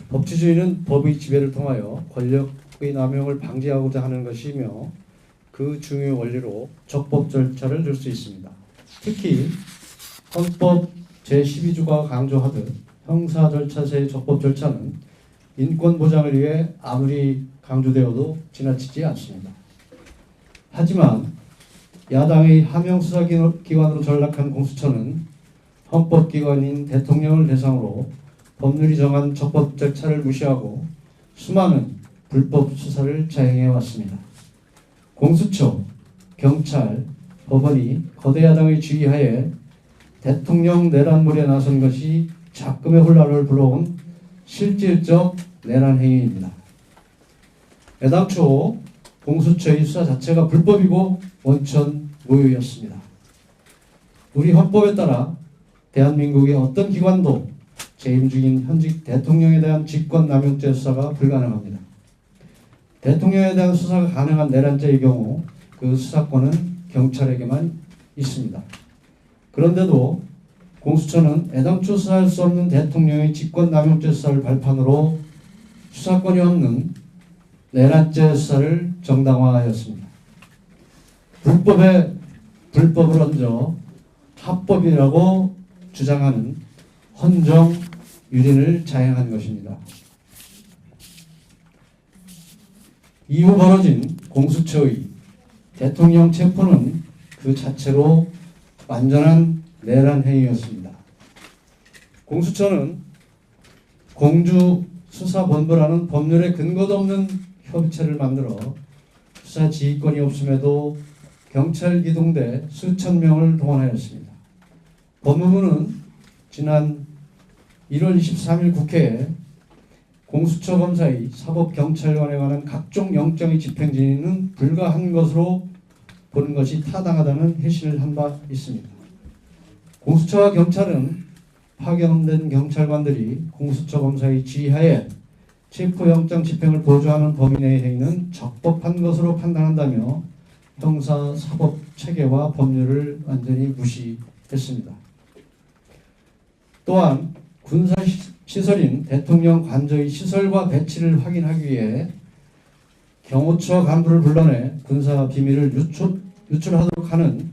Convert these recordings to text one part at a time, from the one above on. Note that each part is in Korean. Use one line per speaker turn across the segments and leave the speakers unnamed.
법치주의는 법의 지배를 통하여 권력의 남용을 방지하고자 하는 것이며 그 중요 원리로 적법 절차를 들 수 있습니다. 특히 헌법 제12조가 강조하듯 형사 절차제의 적법 절차는 인권 보장을 위해 아무리 강조되어도 지나치지 않습니다. 하지만 야당의 하명 수사기관으로 전락한 공수처는 헌법기관인 대통령을 대상으로 법률이 정한 적법 절차를 무시하고 수많은 불법 수사를 자행해 왔습니다. 공수처, 경찰, 법원이 거대 야당의 지휘하에 대통령 내란몰이에 나선 것이 작금의 혼란을 불러온 실질적 내란 행위입니다. 애당초 공수처의 수사 자체가 불법이고 원천 무효였습니다. 우리 헌법에 따라 대한민국의 어떤 기관도 재임 중인 현직 대통령에 대한 직권남용죄 수사가 불가능합니다. 대통령에 대한 수사가 가능한 내란죄의 경우 그 수사권은 경찰에게만 있습니다. 그런데도 공수처는 애당초 수사할 수 없는 대통령의 직권남용죄 수사를 발판으로 수사권이 없는 내란죄 수사를 정당화하였습니다. 불법에 불법을 얹어 합법이라고 주장하는 헌정 유린을 자행한 것입니다. 이후 벌어진 공수처의 대통령 체포는 그 자체로 완전한 내란 행위였습니다. 공수처는 공주수사본부라는 법률에 근거도 없는 협의체를 만들어 수사 지휘권이 없음에도 경찰 기동대 수천 명을 동원하였습니다. 법무부는 지난 1월 23일 국회에 공수처 검사의 사법경찰관에 관한 각종 영장의 집행진의는 불가한 것으로 보는 것이 타당하다는 해신을 한 바 있습니다. 공수처와 경찰은 파견된 경찰관들이 공수처 검사의 지휘하에 체포영장 집행을 보조하는 범인의 행위는 적법한 것으로 판단한다며 형사 사법 체계와 법률을 완전히 무시했습니다. 또한 군사시설인 대통령 관저의 시설과 배치를 확인하기 위해 경호처 간부를 불러내 군사 비밀을 유출하도록 하는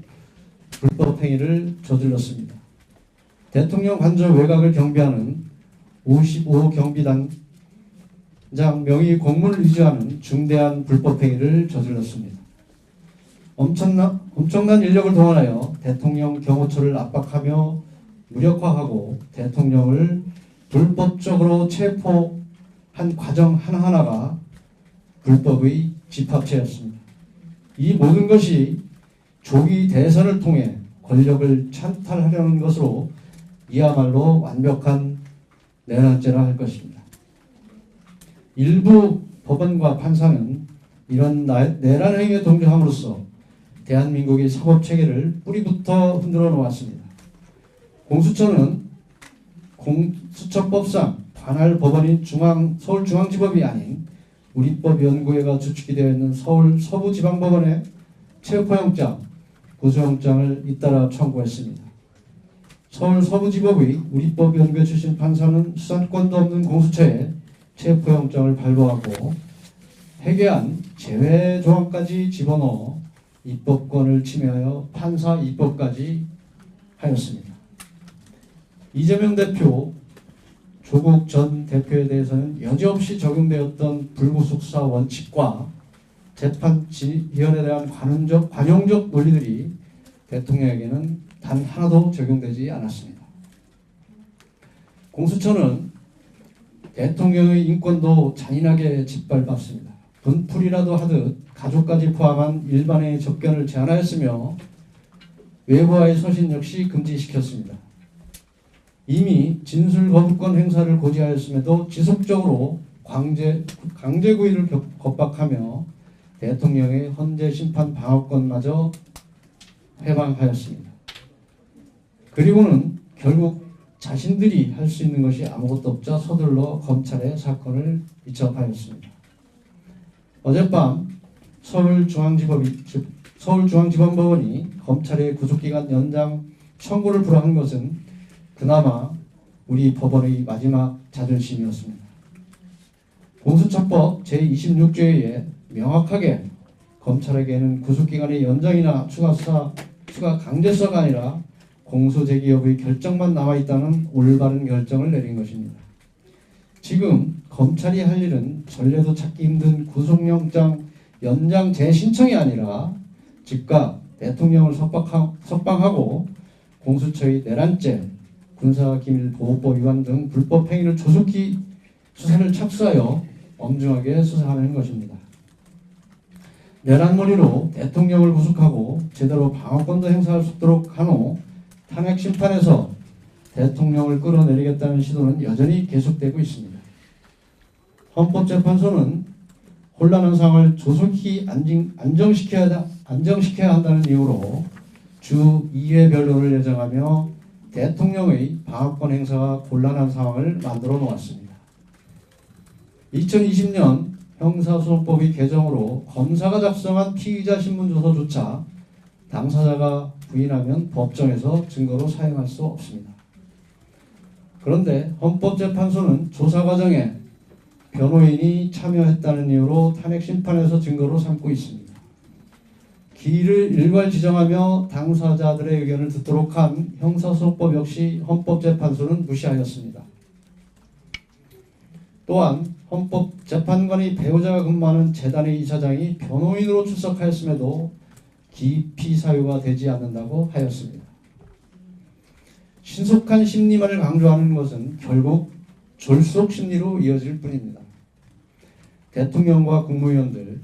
불법 행위를 저질렀습니다. 대통령 관저 외곽을 경비하는 55경비단장 명의 공무를 위조하는 중대한 불법 행위를 저질렀습니다. 엄청난 인력을 동원하여 대통령 경호처를 압박하며 무력화하고 대통령을 불법적으로 체포한 과정 하나하나가 불법의 집합체였습니다. 이 모든 것이 조기 대선을 통해 권력을 찬탈하려는 것으로 이야말로 완벽한 내란죄라 할 것입니다. 일부 법원과 판사는 이런 내란 행위에 동조함으로써 대한민국의 사법체계를 뿌리부터 흔들어 놓았습니다. 공수처는 공수처법상 관할 법원인 서울중앙지법이 아닌 우리법연구회가 주축이 되어 있는 서울 서부지방법원에 체포영장, 구속영장을 잇따라 청구했습니다. 서울 서부지법의 우리법연구회 출신 판사는 수사권도 없는 공수처에 체포영장을 발부하고 해계한 제외 조항까지 집어넣어 입법권을 침해하여 판사 입법까지 하였습니다. 이재명 대표, 조국 전 대표에 대해서는 여지없이 적용되었던 불구속 수사 원칙과 재판 지연에 대한 관용적 논리들이 대통령에게는 단 하나도 적용되지 않았습니다. 공수처는 대통령의 인권도 잔인하게 짓밟았습니다. 분풀이라도 하듯 가족까지 포함한 일반의 접견을 제한하였으며 외부와의 소신 역시 금지시켰습니다. 이미 진술거부권 행사를 고지하였음에도 지속적으로 강제구의를 겁박하며 대통령의 헌재심판 방어권마저 해방하였습니다. 그리고는 결국 자신들이 할 수 있는 것이 아무것도 없자 서둘러 검찰에 사건을 이첩하였습니다. 어젯밤 서울중앙지검법원이 검찰의 구속기간 연장 청구를 불허한 것은 그나마 우리 법원의 마지막 자존심이었습니다. 공수처법 제26조에 명확하게 검찰에게는 구속기간의 연장이나 추가 강제수사가 아니라 공소제기 여부의 결정만 남아있다는 올바른 결정을 내린 것입니다. 지금 검찰이 할 일은 전례도 찾기 힘든 구속영장 연장 재신청이 아니라 즉각 대통령을 석방하고 공수처의 내란죄, 군사기밀보호법 위반 등 불법 행위를 조속히 수사를 착수하여 엄중하게 수사하는 것입니다. 내란몰이로 대통령을 구속하고 제대로 방어권도 행사할 수 있도록 한 후 탄핵 심판에서 대통령을 끌어내리겠다는 시도는 여전히 계속되고 있습니다. 헌법재판소는 혼란한 상황을 조속히 안정시켜야 한다는 이유로 주 2회 변론을 예정하며 대통령의 방어권 행사가 곤란한 상황을 만들어 놓았습니다. 2020년 형사소송법의 개정으로 검사가 작성한 피의자 신문조서조차 당사자가 부인하면 법정에서 증거로 사용할 수 없습니다. 그런데 헌법재판소는 조사 과정에 변호인이 참여했다는 이유로 탄핵 심판에서 증거로 삼고 있습니다. 기일을 일괄 지정하며 당사자들의 의견을 듣도록 한 형사소송법 역시 헌법재판소는 무시하였습니다. 또한 헌법재판관의 배우자가 근무하는 재단의 이사장이 변호인으로 출석하였음에도 기피 사유가 되지 않는다고 하였습니다. 신속한 심리만을 강조하는 것은 결국 졸속 심리로 이어질 뿐입니다. 대통령과 국무위원들,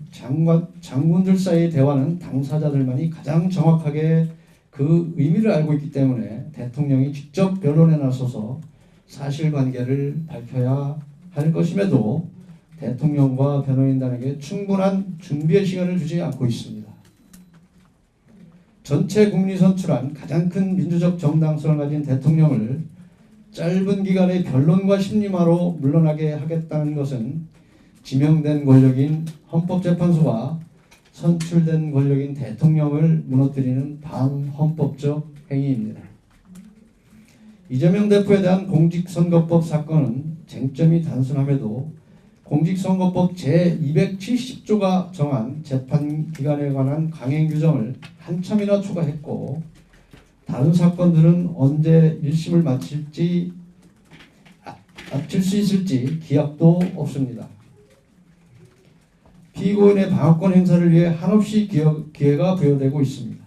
장군들 사이의 대화는 당사자들만이 가장 정확하게 그 의미를 알고 있기 때문에 대통령이 직접 변론에 나서서 사실관계를 밝혀야 할 것임에도 대통령과 변호인단에게 충분한 준비의 시간을 주지 않고 있습니다. 전체 국민이 선출한 가장 큰 민주적 정당성을 가진 대통령을 짧은 기간의 변론과 심리마로 물러나게 하겠다는 것은 지명된 권력인 헌법재판소와 선출된 권력인 대통령을 무너뜨리는 반헌법적 행위입니다. 이재명 대표에 대한 공직선거법 사건은 쟁점이 단순함에도 공직선거법 제270조가 정한 재판 기간에 관한 강행 규정을 한참이나 초과했고 다른 사건들은 언제 1심을 마칠 수 있을지 기약도 없습니다. 피고인의 방어권 행사를 위해 한없이 기회가 부여되고 있습니다.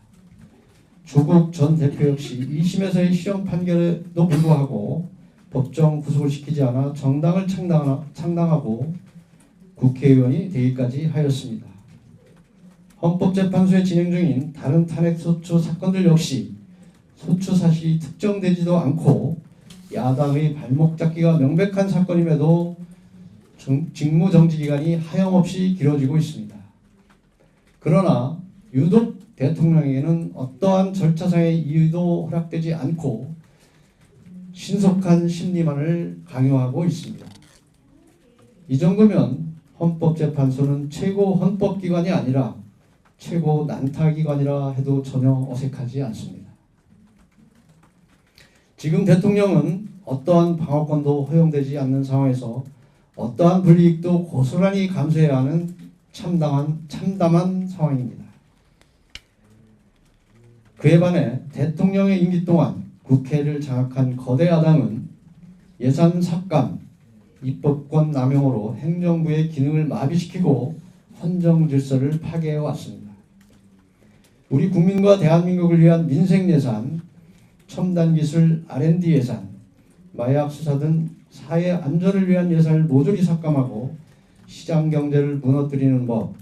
조국 전 대표 역시 1심에서의 실형 판결에도 불구하고 법정 구속을 시키지 않아 정당을 창당하고 국회의원이 되기까지 하였습니다. 헌법재판소에 진행 중인 다른 탄핵소추 사건들 역시 소추 사실이 특정되지도 않고 야당의 발목 잡기가 명백한 사건임에도 직무정지 기간이 하염없이 길어지고 있습니다. 그러나 유독 대통령에게는 어떠한 절차상의 이유도 허락되지 않고 신속한 심리만을 강요하고 있습니다. 이 정도면 헌법재판소는 최고 헌법기관이 아니라 최고 난타기관이라 해도 전혀 어색하지 않습니다. 지금 대통령은 어떠한 방어권도 허용되지 않는 상황에서 어떠한 불이익도 고스란히 감수해야 하는 참담한 상황입니다. 그에 반해 대통령의 임기 동안 국회를 장악한 거대 야당은 예산 삭감, 입법권 남용으로 행정부의 기능을 마비시키고 헌정 질서를 파괴해 왔습니다. 우리 국민과 대한민국을 위한 민생 예산, 첨단 기술 R&D 예산, 마약 수사 등 사회 안전을 위한 예산을 모조리 삭감하고 시장 경제를 무너뜨리는 법,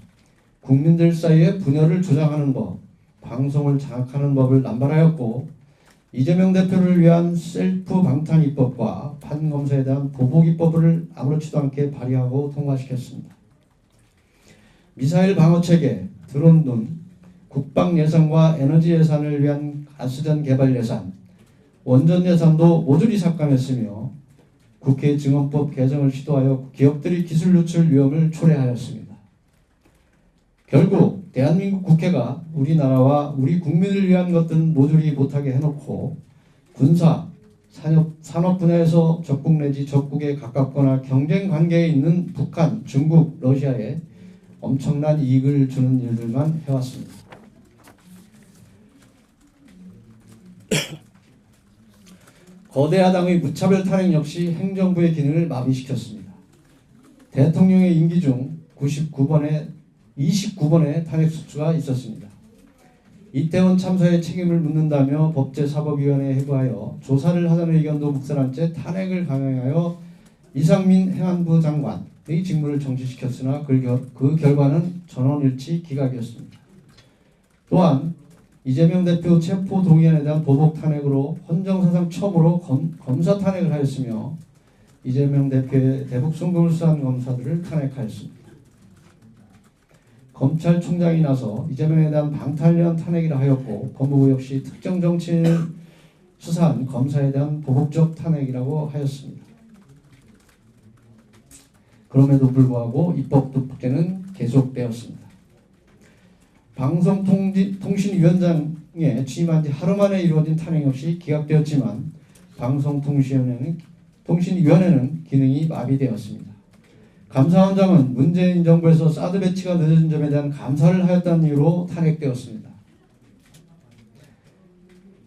국민들 사이에 분열을 조장하는 법, 방송을 장악하는 법을 남발하였고 이재명 대표를 위한 셀프 방탄 입법과 판검사에 대한 보복 입법을 아무렇지도 않게 발의하고 통과시켰습니다. 미사일 방어 체계, 드론 등 국방 예산과 에너지 예산을 위한 가스전 개발 예산, 원전 예산도 모조리 삭감했으며 국회 증언법 개정을 시도하여 기업들의 기술 유출 위험을 초래하였습니다. 결국 대한민국 국회가 우리나라와 우리 국민을 위한 것들은 모조리 못하게 해놓고 군사, 산업 분야에서 적국 내지 적국에 가깝거나 경쟁 관계에 있는 북한, 중국, 러시아에 엄청난 이익을 주는 일들만 해왔습니다. 거대 야당의 무차별 탄핵 역시 행정부의 기능을 마비시켰습니다. 대통령의 임기 중 29번의 탄핵 수추가 있었습니다. 이태원 참사의 책임을 묻는다며 법제사법위원회에 해부하여 조사를 하자는 의견도 묵살한 채 탄핵을 강행하여 이상민 행안부 장관의 직무를 정지시켰으나 그 결과는 전원일치 기각이었습니다. 또한 이재명 대표 체포 동의안에 대한 보복 탄핵으로 헌정사상 처음으로 검사 탄핵을 하였으며 이재명 대표의 대북 송금을 수사한 검사들을 탄핵하였습니다. 검찰총장이 나서 이재명에 대한 방탄련 탄핵이라 하였고 법무부 역시 특정 정치인을 수사한 검사에 대한 보복적 탄핵이라고 하였습니다. 그럼에도 불구하고 입법 독재는 계속되었습니다. 방송통신위원장에 취임한 지 하루 만에 이루어진 탄핵 역시 기각되었지만 방송통신위원회는 기능이 마비되었습니다. 감사원장은 문재인 정부에서 사드 배치가 늦은 점에 대한 감사를 하였다는 이유로 탄핵되었습니다.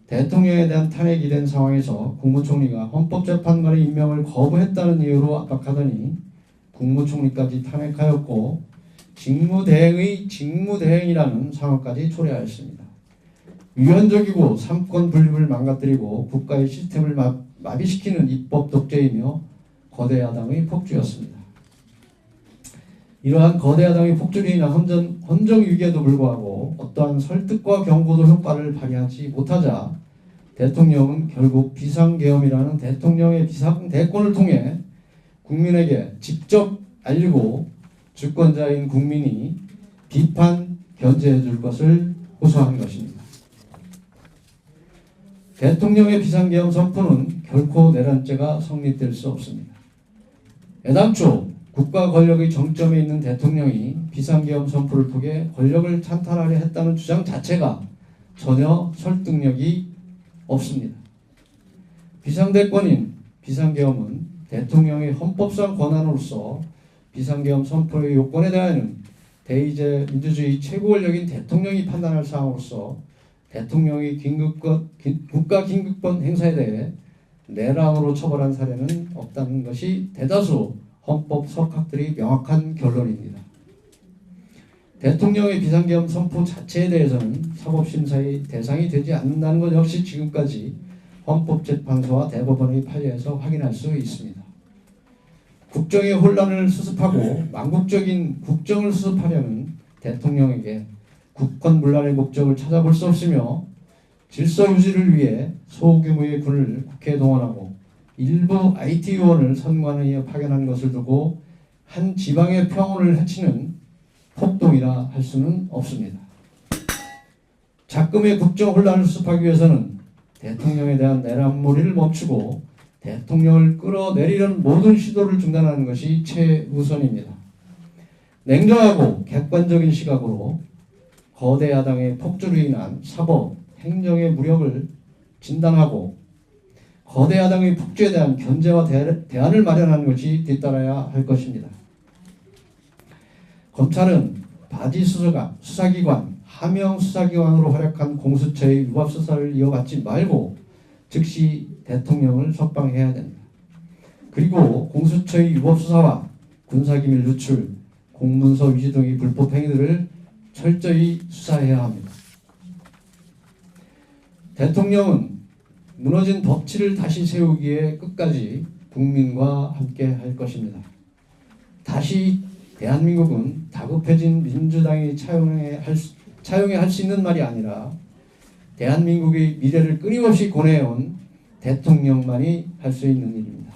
대통령에 대한 탄핵이 된 상황에서 국무총리가 헌법재판관의 임명을 거부했다는 이유로 압박하더니 국무총리까지 탄핵하였고 직무대행의 직무대행이라는 상황까지 초래하였습니다. 위헌적이고 삼권 분립을 망가뜨리고 국가의 시스템을 마비시키는 입법 독재이며 거대 야당의 폭주였습니다. 이러한 거대 야당의 폭주로 인한 헌정 위기에도 불구하고 어떠한 설득과 경고도 효과를 발휘하지 못하자 대통령은 결국 비상계엄이라는 대통령의 비상대권을 통해 국민에게 직접 알리고 주권자인 국민이 비판, 견제해 줄 것을 호소한 것입니다. 대통령의 비상계엄 선포는 결코 내란죄가 성립될 수 없습니다. 애당초 국가 권력의 정점에 있는 대통령이 비상계엄 선포를 통해 권력을 찬탈하려 했다는 주장 자체가 전혀 설득력이 없습니다. 비상대권인 비상계엄은 대통령의 헌법상 권한으로서 비상계엄 선포의 요건에 대하여는 대의제 민주주의 최고 권력인 대통령이 판단할 사항으로서 대통령의 국가 긴급권 행사에 대해 내란으로 처벌한 사례는 없다는 것이 대다수 헌법 석학들의 명확한 결론입니다. 대통령의 비상계엄 선포 자체에 대해서는 사법심사의 대상이 되지 않는다는 것 역시 지금까지 헌법재판소와 대법원의 판례에서 확인할 수 있습니다. 국정의 혼란을 수습하고 망국적인 국정을 수습하려는 대통령에게 국권문란의 목적을 찾아볼 수 없으며 질서 유지를 위해 소규모의 군을 국회에 동원하고 일부 IT 요원을 선관위에 파견한 것을 두고 한 지방의 평온을 해치는 폭동이라 할 수는 없습니다. 작금의 국정 혼란을 수습하기 위해서는 대통령에 대한 내란몰이를 멈추고 대통령을 끌어내리려는 모든 시도를 중단하는 것이 최우선입니다. 냉정하고 객관적인 시각으로 거대 야당의 폭주로 인한 사법, 행정의 무력을 진단하고 거대 야당의 폭주에 대한 견제와 대안을 마련하는 것이 뒤따라야 할 것입니다. 검찰은 바지 수사기관, 하명 수사기관으로 활약한 공수처의 유압 수사를 이어받지 말고 즉시 대통령을 석방해야 됩니다. 그리고 공수처의 유압 수사와 군사기밀 누출, 공문서 위조 등의 불법 행위들을 철저히 수사해야 합니다. 대통령은 무너진 법치를 다시 세우기에 끝까지 국민과 함께 할 것입니다. 다시 대한민국은 다급해진 민주당이 차용해 할 수 있는 말이 아니라 대한민국의 미래를 끊임없이 고뇌해온 대통령만이 할 수 있는 일입니다.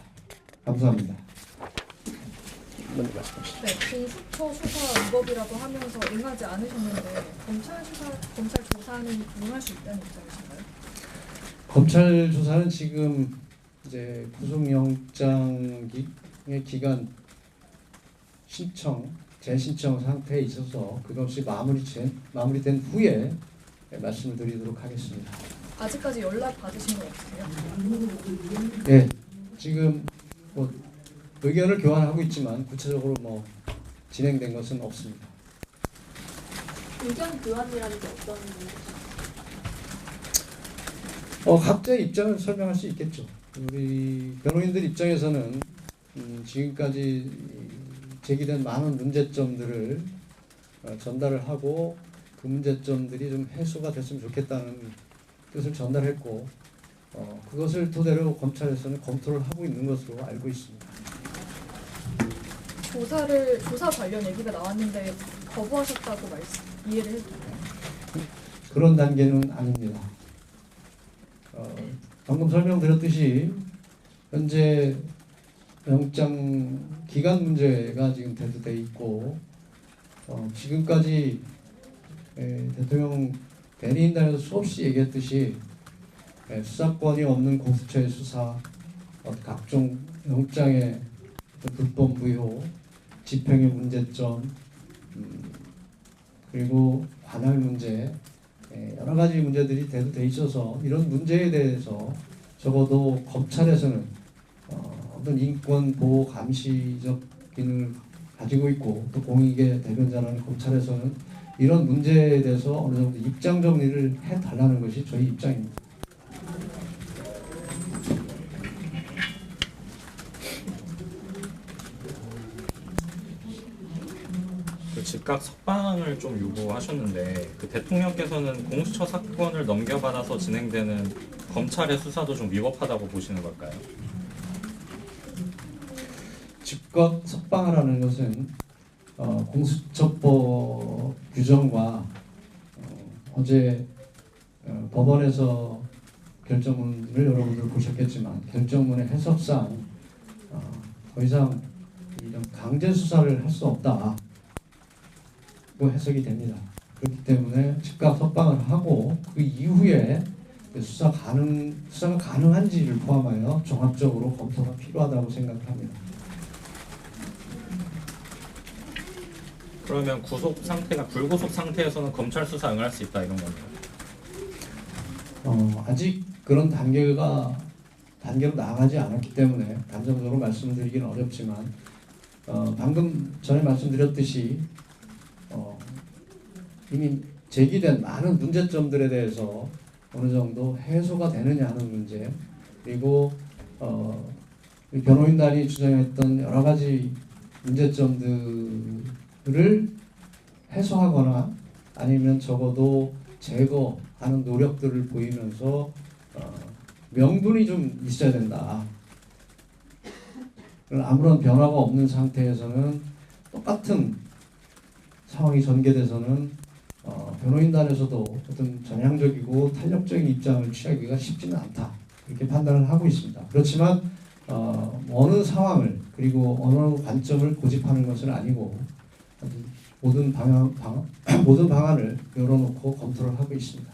감사합니다.
네, 공수처 수사 위법이라고 하면서 응하지 않으셨는데 검찰 조사는 응할 수 있다는 입장이신가요?
검찰 조사는 지금 이제 구속영장의 기간 재신청 상태에 있어서 그것이 마무리된 후에 말씀을 드리도록 하겠습니다.
아직까지 연락 받으신 건 없으세요?
예, 지금 뭐 의견을 교환하고 있지만 구체적으로 뭐 진행된 것은 없습니다.
의견 교환이라는 게 어떤
각자의 입장을 설명할 수 있겠죠. 우리 변호인들 입장에서는 지금까지 제기된 많은 문제점들을 전달을 하고 그 문제점들이 좀 해소가 됐으면 좋겠다는 뜻을 전달했고 그것을 토대로 검찰에서는 검토를 하고 있는 것으로 알고 있습니다.
조사 관련 얘기가 나왔는데 거부하셨다고 이해를 해도 되나요?
그런 단계는 아닙니다. 방금 설명드렸듯이 현재 영장 기간 문제가 지금 대두돼 있고 지금까지 대통령 대리인단에서 수없이 얘기했듯이 수사권이 없는 공수처의 수사, 각종 영장의 불법 무효, 집행의 문제점, 그리고 관할 문제, 여러 가지 문제들이 대두돼 있어서 이런 문제에 대해서 적어도 검찰에서는 어떤 인권 보호 감시적 기능을 가지고 있고 또 공익의 대변자라는 검찰에서는 이런 문제에 대해서 어느 정도 입장 정리를 해달라는 것이 저희 입장입니다.
그 즉각 석방을 좀 요구하셨는데 그 대통령께서는 공수처 사건을 넘겨받아서 진행되는 검찰의 수사도 좀 위법하다고 보시는 걸까요?
즉각 석방하라는 것은 공수처법 규정과 어제 법원에서 결정문을 여러분들 보셨겠지만 결정문의 해석상 더 이상 이런 강제 수사를 할 수 없다고 해석이 됩니다. 그렇기 때문에 즉각 석방을 하고 그 이후에 수사가 가능한지를 포함하여 종합적으로 검토가 필요하다고 생각합니다.
그러면 구속 상태가 불구속 상태에서는 검찰 수사 응할 수 있다 이런 건가요?
아직 그런 단계로 나아가지 않았기 때문에 단정적으로 말씀을 드리기는 어렵지만 방금 전에 말씀드렸듯이 이미 제기된 많은 문제점들에 대해서 어느 정도 해소가 되느냐 하는 문제, 그리고 변호인단이 주장했던 여러 가지 문제점들을 해소하거나 아니면 적어도 제거하는 노력들을 보이면서 명분이 좀 있어야 된다. 아무런 변화가 없는 상태에서는 똑같은 상황이 전개돼서는 변호인단에서도 어떤 전향적이고 탄력적인 입장을 취하기가 쉽지는 않다. 이렇게 판단을 하고 있습니다. 그렇지만 어느 상황을 그리고 어느 관점을 고집하는 것은 아니고 모든 방안을 열어놓고 검토를 하고 있습니다.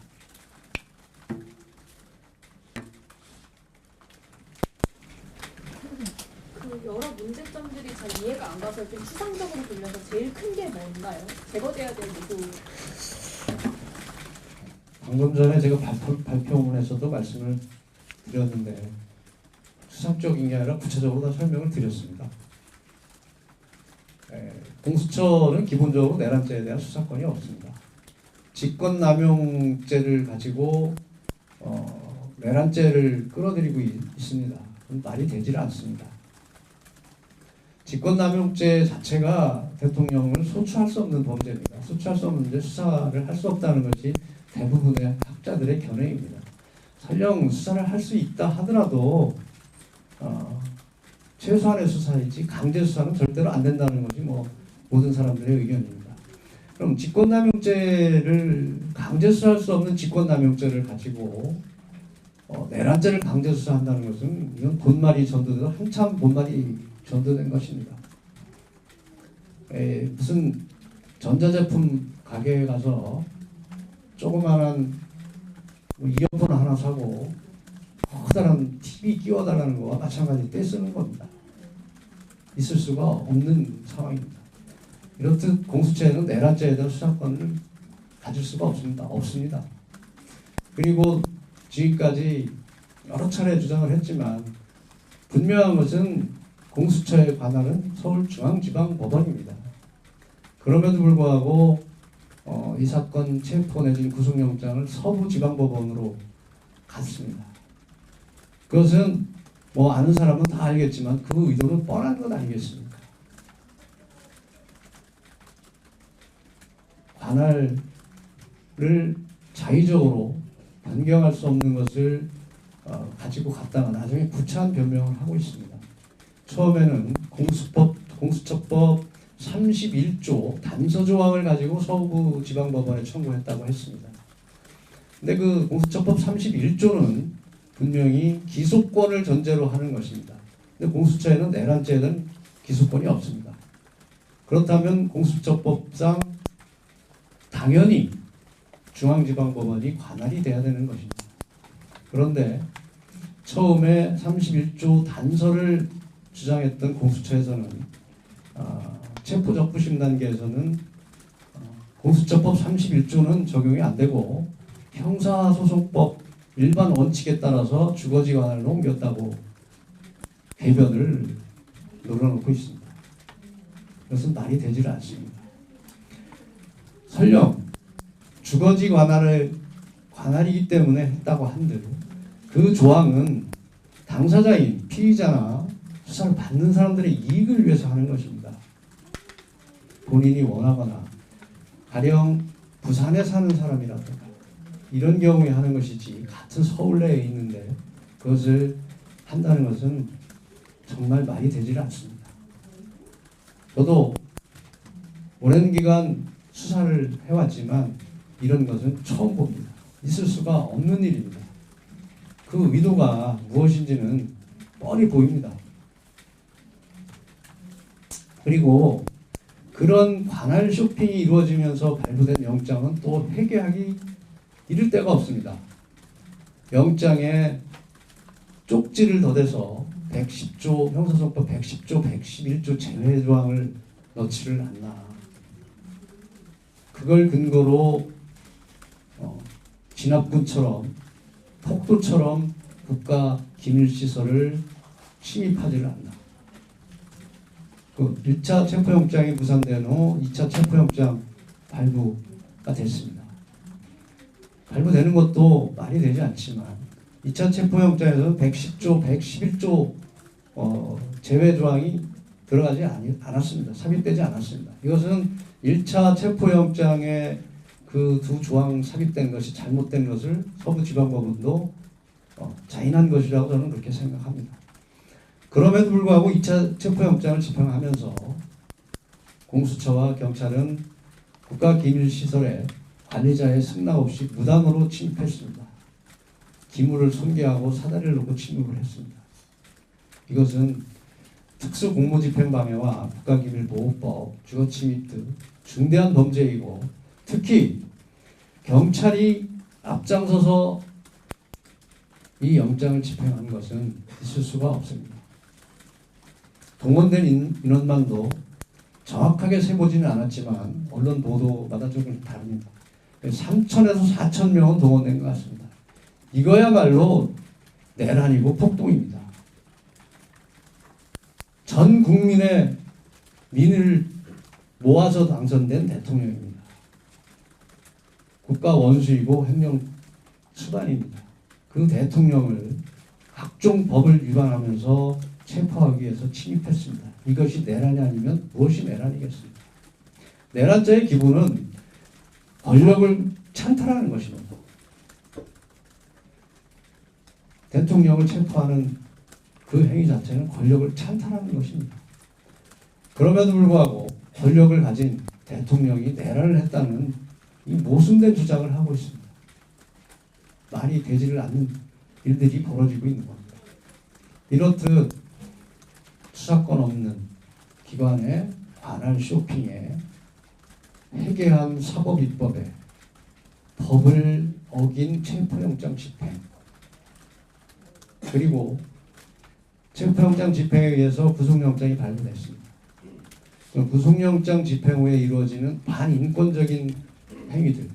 그 여러 문제점들이 잘 이해가 안 가서 좀 추상적으로 보면서 제일 큰 게 뭔가요? 제거돼야 될 요소.
방금 전에 제가 발표문에서도 말씀을 드렸는데 추상적인 게 아니라 구체적으로 다 설명을 드렸습니다. 공수처는 기본적으로 내란죄에 대한 수사권이 없습니다. 직권남용죄를 가지고 내란죄를 끌어들이고 있습니다. 그건 말이 되질 않습니다. 직권남용죄 자체가 대통령을 소추할 수 없는 범죄입니다. 소추할 수 없는데 수사를 할 수 없다는 것이 대부분의 학자들의 견해입니다. 설령 수사를 할 수 있다 하더라도 최소한의 수사이지 강제 수사는 절대로 안 된다는 것이 모든 사람들의 의견입니다. 그럼 직권남용죄를 강제 수사할 수 없는 직권남용죄를 가지고 내란죄를 강제 수사한다는 것은 이건 본말이 전도돼서 한참 본말이 전도된 것입니다. 무슨 전자제품 가게에 가서 조그마한 이어폰 하나 사고 커다란 TV 끼워달라는 거와 마찬가지 떼쓰는 겁니다. 있을 수가 없는 상황입니다. 이렇듯 공수처에는 내란죄에 대한 수사권을 가질 수가 없습니다. 그리고 지금까지 여러 차례 주장을 했지만 분명한 것은 공수처의 관할은 서울중앙지방법원입니다. 그럼에도 불구하고 이 사건 체포 내진 구속영장을 서부지방법원으로 갔습니다. 그것은 뭐 아는 사람은 다 알겠지만 그 의도는 뻔한 것 아니겠습니까? 관할을 자의적으로 변경할 수 없는 것을 가지고 갔다가 나중에 구차한 변명을 하고 있습니다. 처음에는 공수처법 31조 단서 조항을 가지고 서부지방법원에 청구했다고 했습니다. 근데 그 공수처법 31조는 분명히 기소권을 전제로 하는 것입니다. 근데 공수처에는 내란죄는 기소권이 없습니다. 그렇다면 공수처법상 당연히 중앙지방법원이 관할이 돼야 되는 것입니다. 그런데 처음에 31조 단서를 주장했던 공수처에서는 체포적부심 단계에서는 공수처법 31조는 적용이 안 되고 형사소송법 일반 원칙에 따라서 주거지 관할로 옮겼다고 궤변을 늘어놓고 있습니다. 그것은 말이 되질 않습니다. 설령 주거지 관할이기 때문에 했다고 한들 그 조항은 당사자인 피의자나 수사를 받는 사람들의 이익을 위해서 하는 것입니다. 본인이 원하거나 가령 부산에 사는 사람이라든가 이런 경우에 하는 것이지 같은 서울 내에 있는데 그것을 한다는 것은 정말 말이 되질 않습니다. 저도 오랜 기간 수사를 해왔지만 이런 것은 처음 봅니다. 있을 수가 없는 일입니다. 그 의도가 무엇인지는 뻔히 보입니다. 그리고 그런 관할 쇼핑이 이루어지면서 발부된 영장은 또 회개하기 이를 데가 없습니다. 영장에 쪽지를 더대서 110조 형사소송법 110조 111조 제외 조항을 넣지를 않나. 그걸 근거로 진압군처럼 폭도처럼 국가 기밀시설을 침입하지를 않나. 그 1차 체포영장이 무산된 후 2차 체포영장 발부가 됐습니다. 발부되는 것도 말이 되지 않지만 2차 체포영장에서는 110조, 111조 제외 조항이 들어가지 않았습니다. 삽입되지 않았습니다. 이것은 1차 체포영장에 그 두 조항 삽입된 것이 잘못된 것을 서부지방법원도 자인한 것이라고 저는 그렇게 생각합니다. 그럼에도 불구하고 2차 체포영장을 집행하면서 공수처와 경찰은 국가기밀시설에 관리자의 승낙 없이 무단으로 침입했습니다. 기물을 손괴하고 사다리를 놓고 침입을 했습니다. 이것은 특수공무집행방해와 국가기밀보호법, 주거침입 등 중대한 범죄이고 특히 경찰이 앞장서서 이 영장을 집행한 것은 있을 수가 없습니다. 동원된 인원만도 정확하게 세보지는 않았지만 언론 보도마다 조금 다릅니다. 3,000에서 4,000명은 동원된 것 같습니다. 이거야말로 내란이고 폭동입니다. 전 국민의 민을 모아서 당선된 대통령입니다. 국가 원수이고 행정 수단입니다. 그 대통령을 각종 법을 위반하면서 체포하기 위해서 침입했습니다. 이것이 내란이 아니면 무엇이 내란이겠습니까? 내란죄의 기본은 권력을 찬탈하는 것입니다. 대통령을 체포하는 그 행위 자체는 권력을 찬탈하는 것입니다. 그럼에도 불구하고 권력을 가진 대통령이 내란을 했다는 이 모순된 주장을 하고 있습니다. 말이 되지를 않는 일들이 벌어지고 있는 겁니다. 이렇듯 수사권 없는 기관의 관할 쇼핑에 회계함 사법입법에 법을 어긴 체포영장 집행 그리고 체포영장 집행에 의해서 구속영장이 발부됐습니다. 구속영장 집행 후에 이루어지는 반인권적인 행위들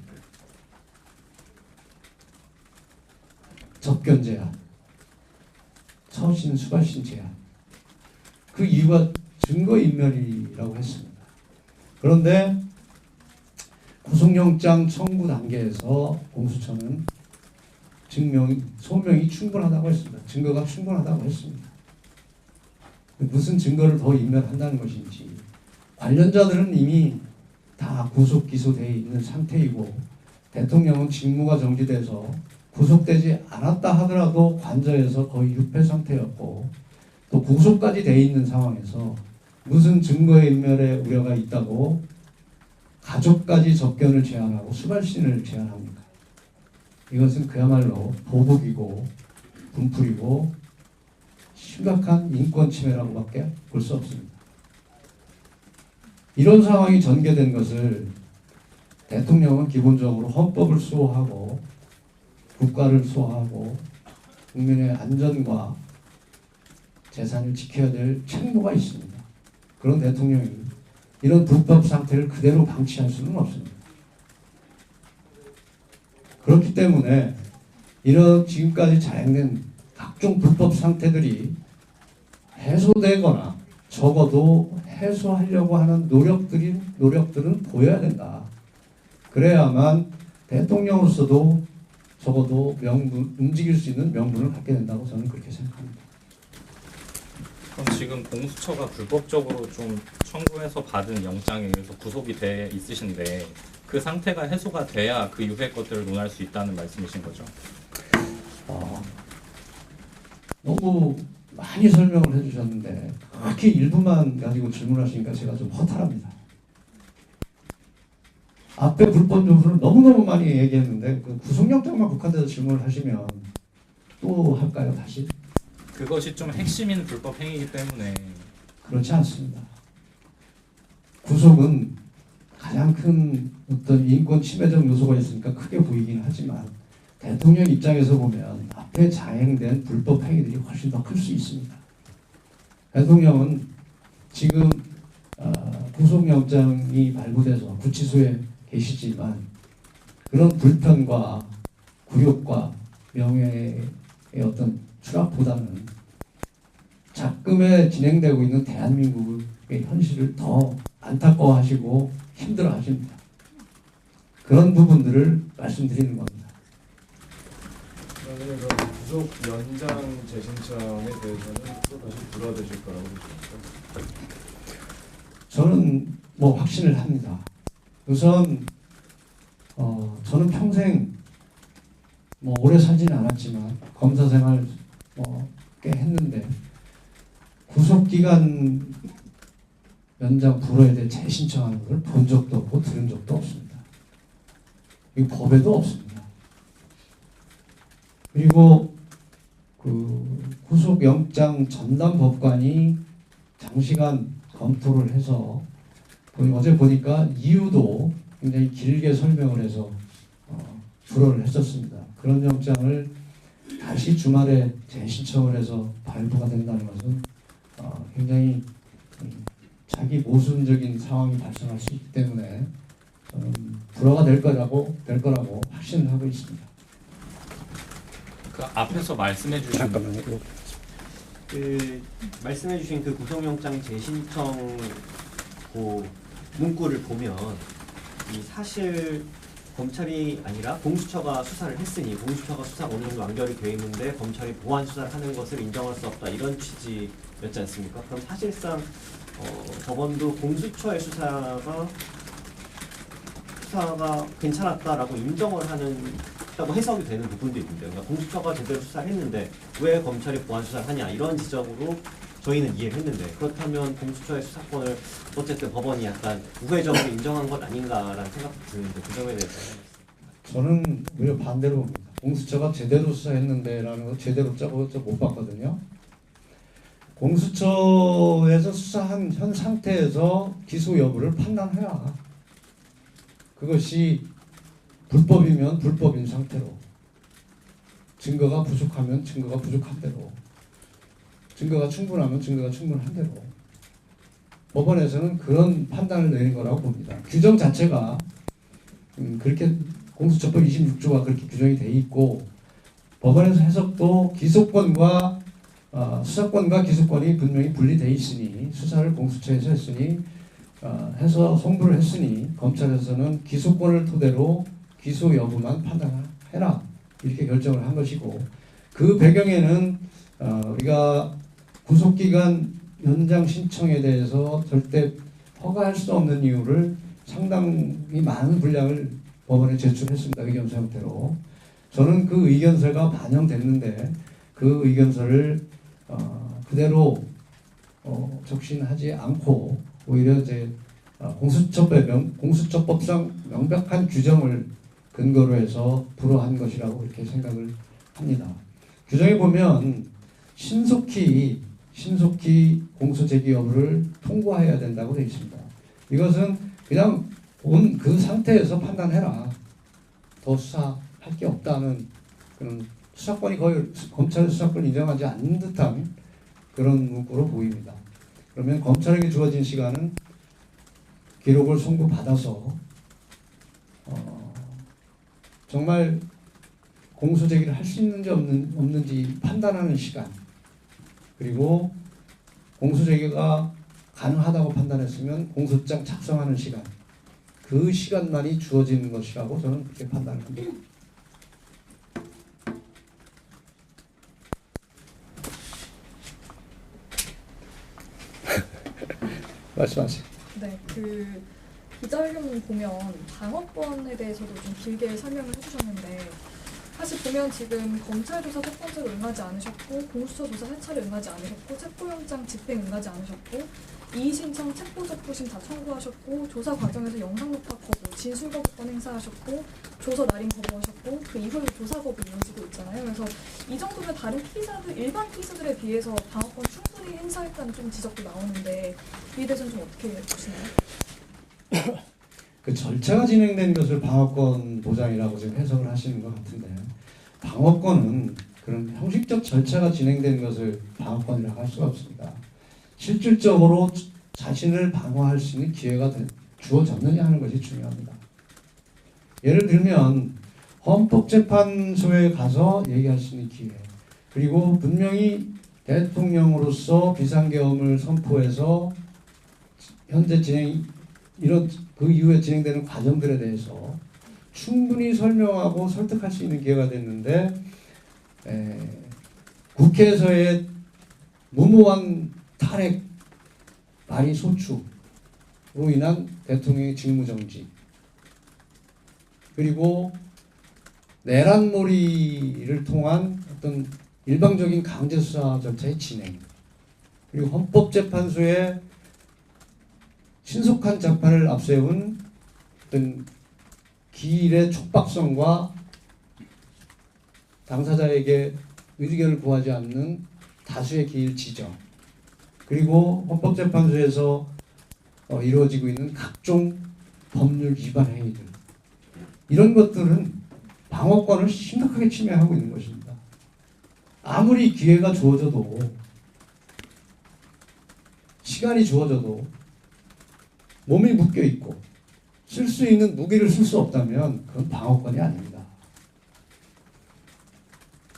접견 제한, 처신 수발신 제한. 그 이유가 증거인멸이라고 했습니다. 그런데 구속영장 청구 단계에서 공수처는 소명이 충분하다고 했습니다. 증거가 충분하다고 했습니다. 무슨 증거를 더 인멸한다는 것인지, 관련자들은 이미 다 구속 기소되어 있는 상태이고 대통령은 직무가 정지돼서 구속되지 않았다 하더라도 관저에서 거의 유폐 상태였고 또 구속까지 돼 있는 상황에서 무슨 증거의 인멸의 우려가 있다고 가족까지 접견을 제한하고 수발신을 제한합니까? 이것은 그야말로 보복이고 분풀이고 심각한 인권 침해라고밖에 볼 수 없습니다. 이런 상황이 전개된 것을 대통령은 기본적으로 헌법을 수호하고 국가를 수호하고 국민의 안전과 재산을 지켜야 될 책무가 있습니다. 그런 대통령이 이런 불법 상태를 그대로 방치할 수는 없습니다. 그렇기 때문에 이런 지금까지 자행된 각종 불법 상태들이 해소되거나 적어도 해소하려고 하는 노력들은 보여야 된다. 그래야만 대통령으로서도 적어도 움직일 수 있는 명분을 갖게 된다고 저는 그렇게 생각합니다.
그럼 지금 공수처가 불법적으로 좀 청구해서 받은 영장에 의해서 구속이 돼 있으신데 그 상태가 해소가 돼야 그 이후의 것들을 논할 수 있다는 말씀이신 거죠?
너무 많이 설명을 해주셨는데 그렇게 일부만 가지고 질문하시니까 제가 좀 허탈합니다. 앞에 불법 요소를 너무너무 많이 얘기했는데 그 구속영장만 국한돼서 질문을 하시면 또 할까요 다시?
그것이 좀 핵심인 불법 행위이기 때문에.
그렇지 않습니다. 구속은 가장 큰 어떤 인권 침해적 요소가 있으니까 크게 보이긴 하지만 대통령 입장에서 보면 앞에 자행된 불법 행위들이 훨씬 더 클 수 있습니다. 대통령은 지금 구속영장이 발부돼서 구치소에 계시지만 그런 불편과 굴욕과 명예의 어떤 추락보다는 작금에 진행되고 있는 대한민국의 현실을 더 안타까워하시고 힘들어하십니다. 그런 부분들을 말씀드리는 겁니다.
그러면 구속 연장 재신청에 대해서는 또 다시 불어되실 거라고 보십니까?
저는 확신을 합니다. 우선 저는 평생 오래 살지는 않았지만 검사 생활 꽤 했는데 구속기간 연장 불어에 대해 재신청하는 걸 본 적도 없고 들은 적도 없습니다. 이 법에도 없습니다. 그리고 그 구속영장 전담법관이 장시간 검토를 해서 어제 보니까 이유도 굉장히 길게 설명을 해서 불어를 했었습니다. 그런 영장을 다시 주말에 재신청을 해서 발부가 된다는 것은 굉장히 자기 모순적인 상황이 발생할 수 있기 때문에 저는 불어가 될 거라고 확신을 하고 있습니다.
그 앞에서 말씀해 주신
말씀해주신 그 구속영장 재신청 그 문구를 보면 이 사실 검찰이 아니라 공수처가 수사를 했으니 공수처가 수사가 어느 정도 완결이 되어 있는데 검찰이 보완 수사를 하는 것을 인정할 수 없다 이런 취지였지 않습니까? 그럼 사실상 저번도 공수처의 수사가 괜찮았다라고 인정을 하고 해석이 되는 부분도 있는데 그러니까 공수처가 제대로 수사를 했는데 왜 검찰이 보완 수사를 하냐 이런 지적으로 저희는 이해를 했는데 그렇다면 공수처의 수사권을 어쨌든 법원이 약간 우회적으로 인정한 것 아닌가라는 생각도 드는데 그 점에 대해서
저는 오히려 반대로 봅니다. 공수처가 제대로 수사했는데라는 거 제대로 못 봤거든요. 공수처에서 수사한 현 상태에서 기소 여부를 판단해야 그것이 불법이면 불법인 상태로 증거가 부족하면 증거가 부족한 대로 증거가 충분하면 증거가 충분한 대로 법원에서는 그런 판단을 내린 거라고 봅니다. 규정 자체가 그렇게 공수처법 26조가 그렇게 규정이 돼 있고 법원에서 해석도 기소권과 수사권과 기소권이 분명히 분리돼 있으니 수사를 공수처에서 했으니 해서 송부를 했으니 검찰에서는 기소권을 토대로 기소 여부만 판단해라 이렇게 결정을 한 것이고 그 배경에는 우리가 구속기간 연장 신청에 대해서 절대 허가할 수 없는 이유를 상당히 많은 분량을 법원에 제출했습니다. 의견서 형태로. 저는 그 의견서가 반영됐는데 그 의견서를 그대로 적신하지 않고 오히려 이제 공수처법상 명백한 규정을 근거로 해서 불허한 것이라고 이렇게 생각을 합니다. 규정에 보면 신속히 공소 제기 여부를 통보해야 된다고 되어 있습니다. 이것은 그냥 온 그 상태에서 판단해라. 더 수사할 게 없다는 그런 수사권이 거의 검찰의 수사권을 인정하지 않는 듯한 그런 문구로 보입니다. 그러면 검찰에게 주어진 시간은 기록을 송부받아서 정말 공소 제기를 할 수 있는지 없는지 판단하는 시간 그리고 공소 제기가 가능하다고 판단했으면 공소장 작성하는 시간 그 시간만이 주어진 것이라고 저는 그렇게 판단을 합니다. 말씀하세요.
네, 그 기자회견 보면 방어권에 대해서도 좀 길게 설명을 해주셨는데 사실 보면 지금 검찰 조사 첫 번째로 응하지 않으셨고 공수처 조사 세 차례 응하지 않으셨고 체포영장 집행 응하지 않으셨고 이의신청 체포적부심 다 청구하셨고 조사 과정에서 영상 녹화 거부, 진술 거부권 행사하셨고 조서 날인 거부하셨고 그 이후에 조사 거부 이어지고 있잖아요. 그래서 이 정도면 다른 피의자들, 일반 피의자들에 비해서 방어권 충분히 행사했다는 좀 지적도 나오는데 이에 대해서는 좀 어떻게 보시나요?
그 절차가 진행된 것을 방어권 보장이라고 지금 해석을 하시는 것 같은데 방어권은 그런 형식적 절차가 진행된 것을 방어권이라고 할 수가 없습니다. 실질적으로 자신을 방어할 수 있는 기회가 주어졌느냐 하는 것이 중요합니다. 예를 들면 헌법재판소에 가서 얘기할 수 있는 기회 그리고 분명히 대통령으로서 비상계엄을 선포해서 현재 이런 그 이후에 진행되는 과정들에 대해서 충분히 설명하고 설득할 수 있는 기회가 됐는데 국회에서의 무모한 탄핵 발의 소추로 인한 대통령의 직무정지 그리고 내란몰이를 통한 어떤 일방적인 강제수사 절차의 진행 그리고 헌법재판소의 신속한 재판을 앞세운 어떤 기일의 촉박성과 당사자에게 의견을 구하지 않는 다수의 기일 지정 그리고 헌법재판소에서 이루어지고 있는 각종 법률 위반 행위들 이런 것들은 방어권을 심각하게 침해하고 있는 것입니다. 아무리 기회가 주어져도 시간이 주어져도 몸이 묶여 있고 쓸 수 있는 무기를 쓸 수 없다면 그건 방어권이 아닙니다.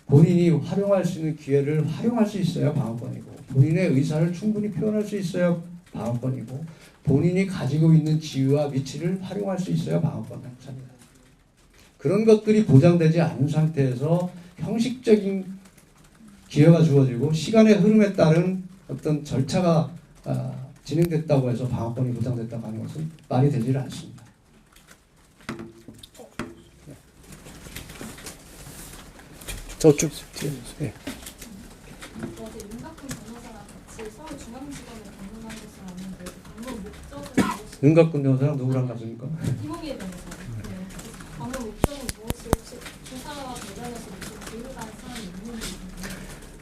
본인이 활용할 수 있는 기회를 활용할 수 있어야 방어권이고 본인의 의사를 충분히 표현할 수 있어야 방어권이고 본인이 가지고 있는 지위와 위치를 활용할 수 있어야 방어권 행사입니다. 그런 것들이 보장되지 않은 상태에서 형식적인 기회가 주어지고 시간의 흐름에 따른 어떤 절차가 진행됐다고 해서 방어권이 보장됐다고 하는 것은 말이 되질 않습니다. 저쪽
어제
예.
윤곽근 변호사랑 같이 서울중앙지검에 방문한 것을 아는데 방문 목적은 무엇이?
윤곽근 변호사랑 누구랑 갔습니까?
이몽일 변호사. 네. 방문 목적은 무엇이 혹시 조사와 관련해서 무슨 기회가 사항이 있는지?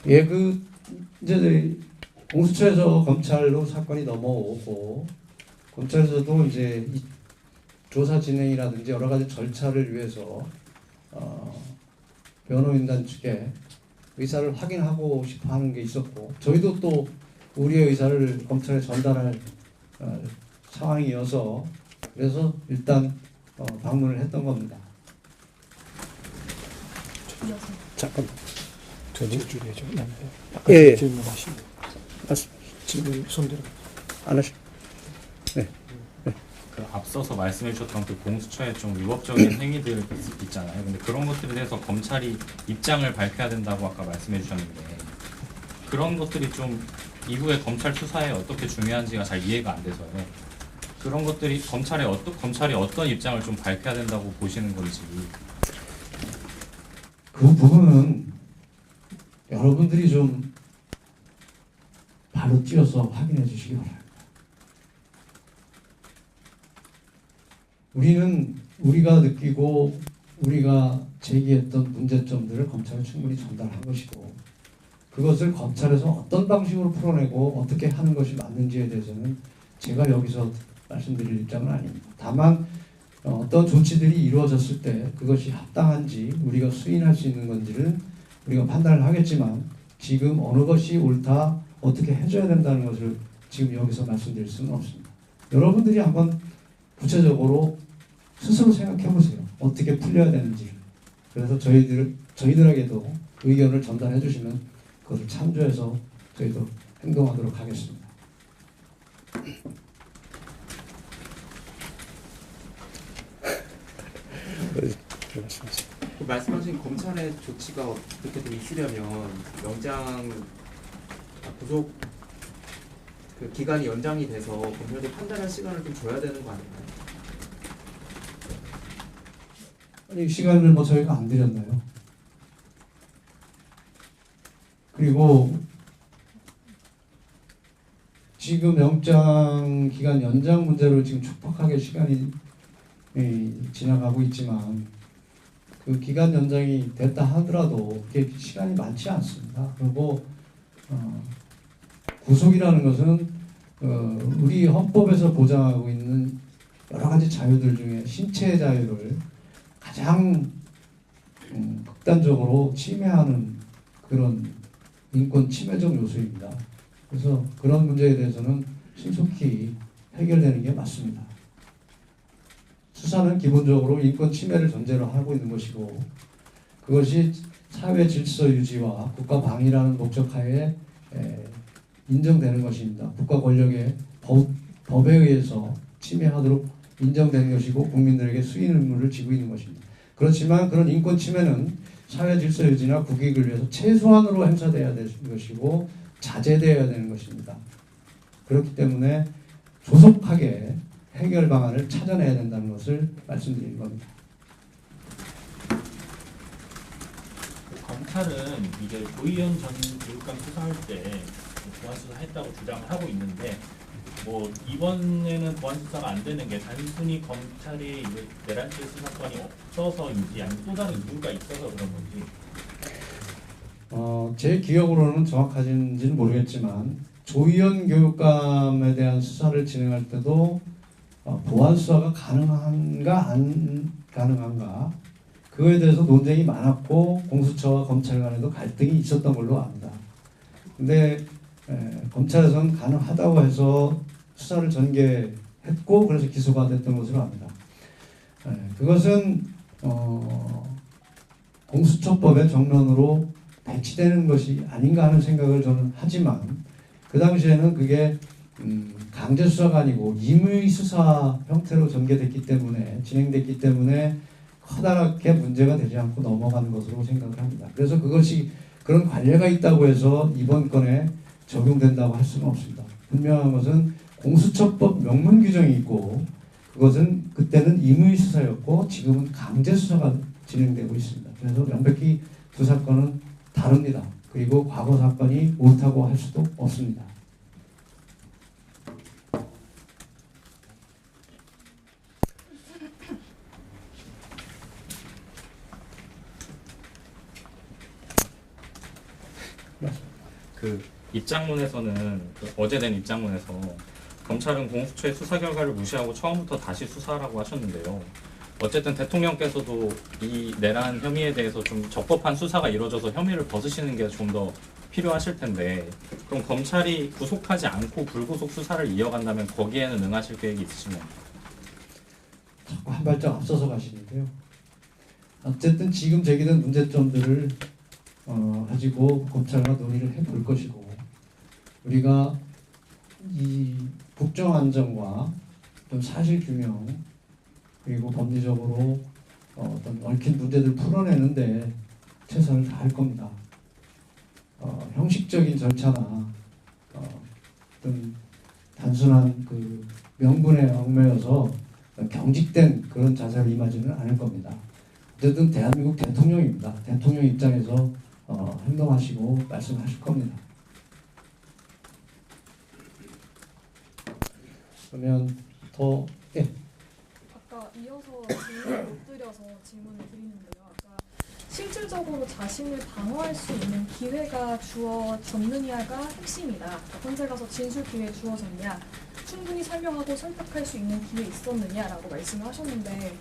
예, 그 이제 공수처에서 검찰로 사건이 넘어오고 검찰에서도 이제 이 조사 진행이라든지 여러 가지 절차를 위해서 변호인단 측에 의사를 확인하고 싶어 하는 게 있었고 저희도 또 우리의 의사를 검찰에 전달할 상황이어서 그래서 일단 방문을 했던 겁니다.
잠깐.
질주해죠.
예, 예.
질문하시고 질문 손들어.
안 하시.
그 앞서서 말씀해 주셨던 그 공수처의 좀 위법적인 행위들 있잖아요. 근데 그런 것들에 대해서 검찰이 입장을 밝혀야 된다고 아까 말씀해 주셨는데 그런 것들이 좀 이후에 검찰 수사에 어떻게 중요한지가 잘 이해가 안 돼서요. 그런 것들이 검찰이 어떤 입장을 좀 밝혀야 된다고 보시는 건지.
그 부분은 여러분들이 좀 바로 뛰어서 확인해 주시기 바랍니다. 우리가 느끼고 우리가 제기했던 문제점들을 검찰에 충분히 전달한 것이고 그것을 검찰에서 어떤 방식으로 풀어내고 어떻게 하는 것이 맞는지에 대해서는 제가 여기서 말씀드릴 입장은 아닙니다. 다만 어떤 조치들이 이루어졌을 때 그것이 합당한지 우리가 수인할 수 있는 건지를 우리가 판단을 하겠지만 지금 어느 것이 옳다 어떻게 해줘야 된다는 것을 지금 여기서 말씀드릴 수는 없습니다. 여러분들이 한번 구체적으로 스스로 생각해 보세요. 어떻게 풀려야 되는지. 그래서 저희들에게도 의견을 전달해 주시면 그것을 참조해서 저희도 행동하도록 하겠습니다.
그 말씀하신 검찰의 조치가 어떻게든 있으려면 영장 구속 그 기간이 연장이 돼서 검찰이 판단할 시간을 좀 줘야 되는 거 아닌가요?
아니 시간을 뭐 저희가 안 드렸나요? 그리고 지금 영장 기간 연장 문제로 지금 촉박하게 시간이 지나가고 있지만 그 기간 연장이 됐다 하더라도 그게 시간이 많지 않습니다. 그리고 구속이라는 것은 우리 헌법에서 보장하고 있는 여러 가지 자유들 중에 신체의 자유를 가장 극단적으로 침해하는 그런 인권 침해적 요소입니다. 그래서 그런 문제에 대해서는 신속히 해결되는 게 맞습니다. 수사는 기본적으로 인권 침해를 전제로 하고 있는 것이고 그것이 사회 질서 유지와 국가 방위라는 목적하에 인정되는 것입니다. 국가 권력의 법에 의해서 침해하도록 인정되는 것이고 국민들에게 수인 의무를 지고 있는 것입니다. 그렇지만 그런 인권 침해는 사회 질서 유지나 국익을 위해서 최소한으로 행사돼야 되는 것이고 자제되어야 되는 것입니다. 그렇기 때문에 조속하게 해결 방안을 찾아내야 된다는 것을 말씀드린 겁니다.
검찰은 이제 조희연 전 교육감 수사할 때 보안 수사했다고 주장을 하고 있는데 뭐 이번에는 보안 수사가 안 되는 게 단순히 검찰이 내란실 수사권이 없어서인지 아니면 또 다른 이유가 있어서 그런 건지.
제 기억으로는 정확하진지는 모르겠지만 조희연 교육감에 대한 수사를 진행할 때도 보안 수사가 가능한가 안 가능한가 그거에 대해서 논쟁이 많았고 공수처와 검찰 간에도 갈등이 있었던 걸로 압니다. 근데 검찰에서는 가능하다고 해서 수사를 전개했고 그래서 기소가 됐던 것으로 압니다. 그것은 공수처법의 정론으로 배치되는 것이 아닌가 하는 생각을 저는 하지만 그 당시에는 그게 강제 수사가 아니고 임의 수사 형태로 전개됐기 때문에 진행됐기 때문에 커다랗게 문제가 되지 않고 넘어가는 것으로 생각을 합니다. 그래서 그것이 그런 관례가 있다고 해서 이번 건에 적용된다고 할 수는 없습니다. 분명한 것은 공수처법 명문 규정이 있고 그것은 그때는 임의 수사였고 지금은 강제 수사가 진행되고 있습니다. 그래서 명백히 두 사건은 다릅니다. 그리고 과거 사건이 옳다고 할 수도 없습니다.
그 입장문에서는 어제 낸 입장문에서 검찰은 공수처의 수사 결과를 무시하고 처음부터 다시 수사라고 하셨는데요. 어쨌든 대통령께서도 이 내란 혐의에 대해서 좀 적법한 수사가 이루어져서 혐의를 벗으시는 게 좀 더 필요하실 텐데 그럼 검찰이 구속하지 않고 불구속 수사를 이어간다면 거기에는 응하실 계획이 있으신가요?
자꾸 한 발짝 앞서서 가시는데요. 어쨌든 지금 제기된 문제점들을 가지고 검찰과 논의를 해볼 것이고, 우리가 이 국정 안정과 좀 사실 규명 그리고 법리적으로 어떤 얽힌 문제들 풀어내는데 최선을 다할 겁니다. 형식적인 절차나 어떤 단순한 그 명분에 얽매여서 경직된 그런 자세로 임하지는 않을 겁니다. 어쨌든 대한민국 대통령입니다. 대통령 입장에서 행동하시고 말씀하실 겁니다. 그러면 더
아까 이어서 질문을 못 드려서 질문을 드리는데요. 아까 실질적으로 자신을 방어할 수 있는 기회가 주어졌느냐가 핵심이다. 그러니까 헌재 가서 진술 기회 주어졌냐, 충분히 설명하고 설득할 수 있는 기회 있었느냐라고 말씀을 하셨는데,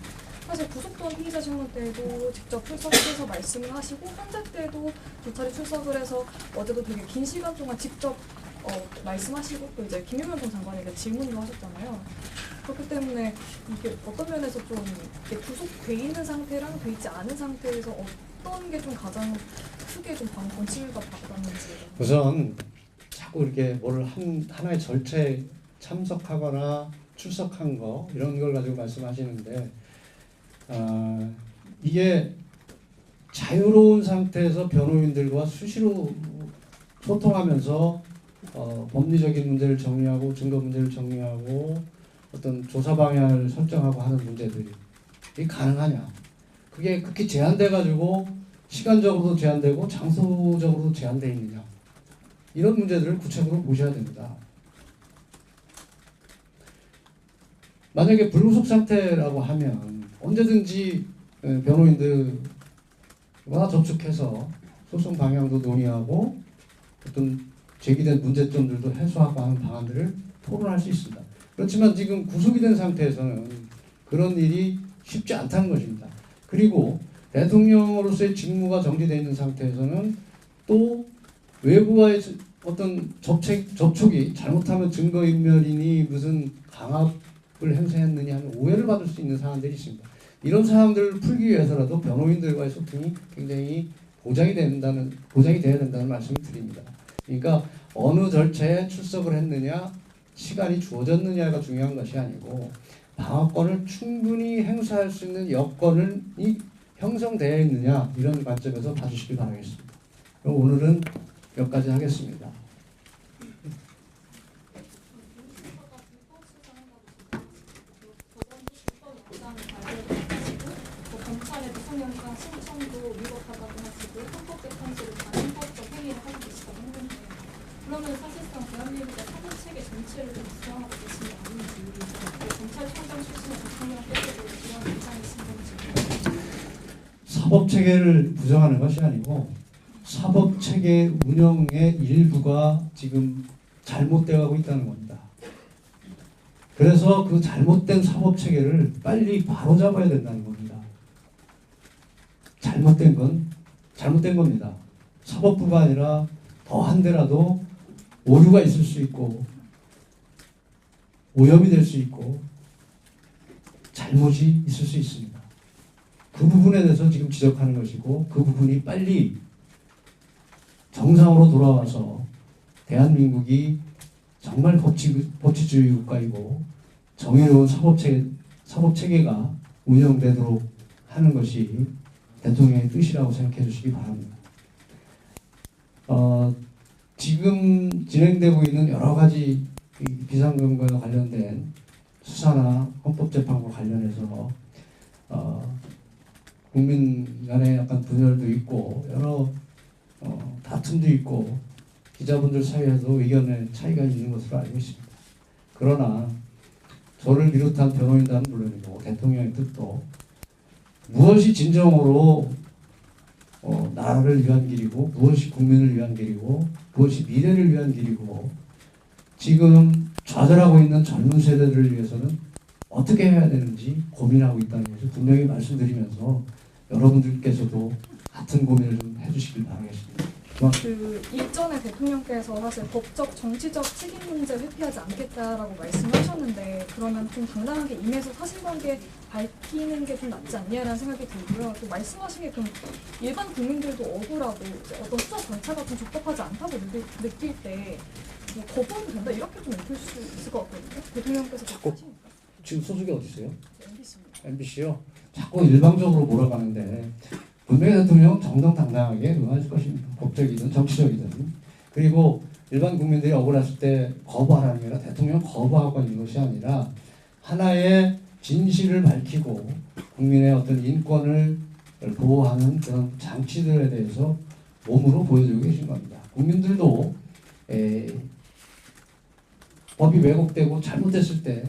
사실 구속된 피의자 신문 때도 직접 출석해서 말씀을 하시고, 헌재 때도 두 차례 출석을 해서 어제도 되게 긴 시간 동안 직접 말씀하시고, 또 이제 김용현 전 장관에게 질문도 하셨잖아요. 그렇기 때문에 이게 어떤 면에서 좀 이렇게 구속돼 있는 상태랑 돼 있지 않은 상태에서 어떤 게 좀 가장 크게 좀 방어권 침해가 받았는지.
우선 자꾸 이렇게 뭐를 하나의 절차에 참석하거나 출석한 거 이런 걸 가지고 말씀하시는데, 이게 자유로운 상태에서 변호인들과 수시로 소통하면서 법리적인 문제를 정리하고 증거 문제를 정리하고 어떤 조사 방향을 설정하고 하는 문제들이 이게 가능하냐? 그게 극히 제한돼 가지고 시간적으로도 제한되고 장소적으로도 제한돼 있느냐? 이런 문제들을 구체적으로 보셔야 됩니다. 만약에 불구속 상태라고 하면 언제든지 변호인들과 접촉해서 소송 방향도 논의하고 어떤 제기된 문제점들도 해소하고 하는 방안들을 토론할 수 있습니다. 그렇지만 지금 구속이 된 상태에서는 그런 일이 쉽지 않다는 것입니다. 그리고 대통령으로서의 직무가 정지되어 있는 상태에서는 또 외부와의 어떤 접촉이 잘못하면 증거인멸이니 무슨 강압을 행사했느냐 하는 오해를 받을 수 있는 사안들이 있습니다. 이런 사안들을 풀기 위해서라도 변호인들과의 소통이 굉장히 보장이 돼야 된다는 말씀을 드립니다. 그러니까 어느 절차에 출석을 했느냐, 시간이 주어졌느냐가 중요한 것이 아니고 방어권을 충분히 행사할 수 있는 여건이 형성되어 있느냐, 이런 관점에서 봐주시기 바라겠습니다. 그럼 오늘은 여기까지 하겠습니다.
검찰의 구속영장 신청도 위법하다고 하시고 헌법재판소를 반헌법적 행위를 하고 계시다고 했는데, 그러면 사실상 대한민국의 사법체계 전체를 좀 부정하고 계신 게 아닌지, 검찰총장 출신의 대통령께서도 그런 입장이신 건지.
사법체계를 부정하는 것이 아니고 사법체계 운영의 일부가 지금 잘못되어 가고 있다는 겁니다. 그래서 그 잘못된 사법체계를 빨리 바로잡아야 된다는 겁니다. 잘못된 건 잘못된 겁니다. 사법부가 아니라 더한데라도 오류가 있을 수 있고 오염이 될 수 있고 잘못이 있을 수 있습니다. 그 부분에 대해서 지금 지적하는 것이고, 그 부분이 빨리 정상으로 돌아와서 대한민국이 정말 법치주의 국가이고 정의로운 사법체계가 운영되도록 하는 것이 대통령의 뜻이라고 생각해 주시기 바랍니다. 지금 진행되고 있는 여러 가지 비상금과 관련된 수사나 헌법재판과 관련해서 국민 간에 약간 분열도 있고 여러 다툼도 있고 기자분들 사이에도 의견의 차이가 있는 것으로 알고 있습니다. 그러나 저를 비롯한 변호인단은 물론이고 대통령의 뜻도 무엇이 진정으로 나라를 위한 길이고 무엇이 국민을 위한 길이고 무엇이 미래를 위한 길이고 지금 좌절하고 있는 젊은 세대들을 위해서는 어떻게 해야 되는지 고민하고 있다는 것을 분명히 말씀드리면서 여러분들께서도 같은 고민을 좀 해주시길 바라겠습니다.
그 일전에 대통령께서 사실 법적 정치적 책임 문제 회피하지 않겠다라고 말씀하셨는데 그러면 좀 당당하게 임해서 사실관계 밝히는 게 좀 낫지 않냐라는 생각이 들고요. 또 말씀하신 게 그럼 일반 국민들도 억울하고 이제 어떤 수사 절차가 좀 적법하지 않다고 느낄 때 뭐 거부해도 된다 이렇게 좀 느낄 수 있을 것 같거든요. 대통령께서 그렇게 하시니까.
지금 소속이 어디 있어요?
MBC입니다.
MBC요. 자꾸 일방적으로 몰아가는데 분명히 대통령은 정정당당하게 응하실 것입니다. 법적이든 정치적이든. 그리고 일반 국민들이 억울했을 때 거부하라는 게 아니라 대통령은 거부하고 있는 것이 아니라 하나의 진실을 밝히고 국민의 어떤 인권을 보호하는 그런 장치들에 대해서 몸으로 보여주고 계신 겁니다. 국민들도 법이 왜곡되고 잘못됐을 때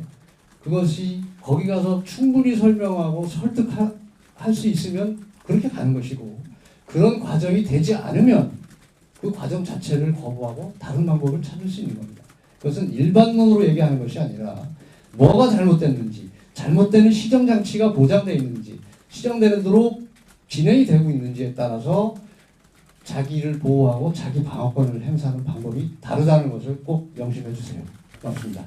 그것이 거기 가서 충분히 설명하고 설득할 수 있으면 그렇게 가는 것이고 그런 과정이 되지 않으면 그 과정 자체를 거부하고 다른 방법을 찾을 수 있는 겁니다. 그것은 일반론으로 얘기하는 것이 아니라 뭐가 잘못됐는지 잘못되는 시정장치가 보장되어 있는지 시정되도록 진행이 되고 있는지에 따라서 자기를 보호하고 자기 방어권을 행사하는 방법이 다르다는 것을 꼭 명심해 주세요. 고맙습니다.